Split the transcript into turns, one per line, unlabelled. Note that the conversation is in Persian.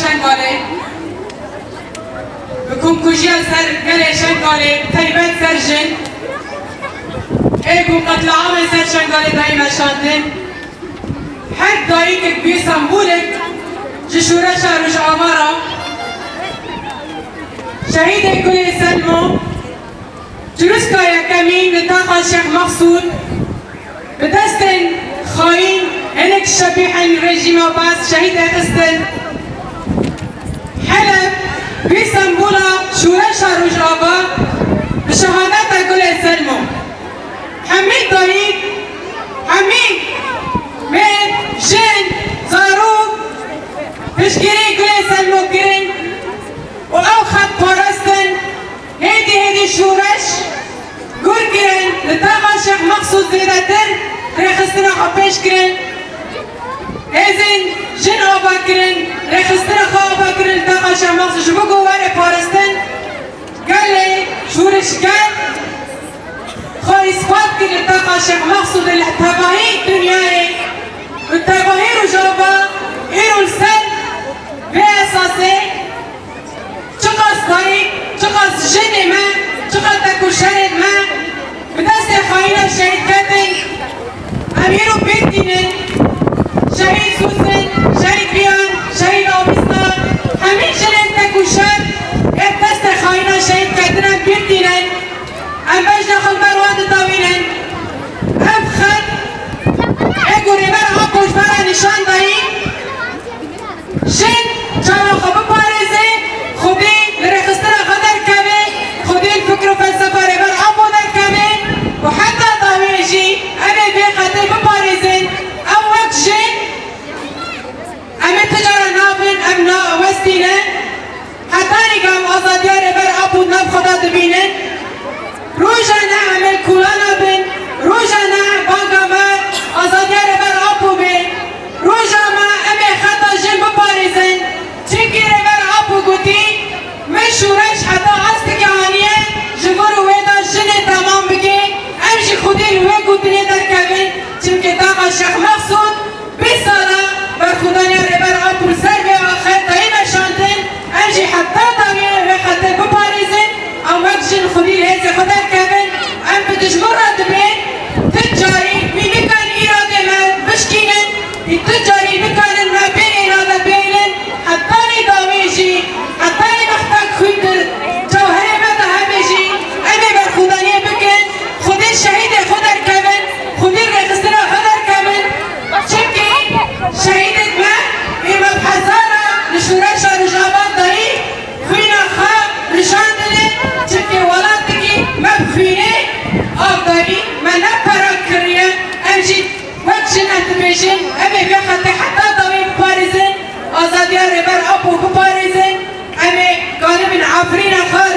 شنگاله بکن کجی سر گل شنگاله تیبت سر جن ایگو قتل عام سر شنگاله دایم شاندن هر دایی که بی سنبولک جشوره شارج آمارا شهید گل سلمو جروسکا یکمین نتاقا شیخ مقصود بدستن خاین هنك شبيح الرجيم وباس شهيد اخستن حلب باسطنبول شورى شهر رجابة بشهادات كل سلمو حميد ضريب حميد ميت جن زاروك بشكري كل سلمو كرن واوخد بارستن هيدي شورش قول كرن لتاغا شيخ مقصود زيدتر رخصتنا خبيش كرن هزين جن آبا کرن رخصتنا خوابا کرن تاقا شماغ جبگو واره پارستن گله شورش گل خواه اثبات کرن تاقا شیخ مقصود التباهی دنیای التباهی رجابا ایرو السن به اساسه چقاس داری چقاس جن ما چقاس تکو شرد ما بدست خواهینا شهید کتن امیرو بیت دینن شهید سوسن، شهید بیان، شهید آبستان همین شنید تکوشن یک دست خواهینا شهید کردنن بیردینن ام بجن خلبروان داوینن ام خد اگو ریبر آبوش برا نشان دایی شن جانا خوب پارزه خوبی لرخستر خدر کبه خودی الفکر و فلسفه ریبر آبو در کبه و حتی داویجی اگه بی خطر بپارزن ام وقت شن أمي تجارة نابن أبناء وستينا حتاني قام أزاديار بر أبو ناب خدا دبينن روجانا عمل كولانا بن روجانا بانقاما أزاديار بر أبو بن روجاما أمي خطا جن ببارزن تنكير بر أبو قوتي من شورش حتى أستك عنية جبر ويدا جن تمام بكي أمشي خودين ويقوتني در كبن تنكي داقا شيخ مقصود بسالة برخودانی ربر آپول سر به آخر دایم شانتن امجی حتی داویه و خطر بپاریزن ام وقت جن خودی لحظه خودر کبن ام بدجمور را دبین تجاری می بکن ایراده من بشکینن تجاری بکنن ما بین ایراده بینن حتی نی داویجی حتی نی مختاق خویدر جوهره بده همیجی امی برخودانی بکن خودی شهید خودر کبن خودی رخصتر خودر کبن چکی شهید شورش رجابات داری خوینا خواه نشان دلی چکی ولادگی مبخوینه آب داری من نپرا کریه امجید وقتشن اتبیشن امی بخطه حتی داوی بپاریزن آزادیار بر آبو بپاریزن امی غالبین عفرین خواه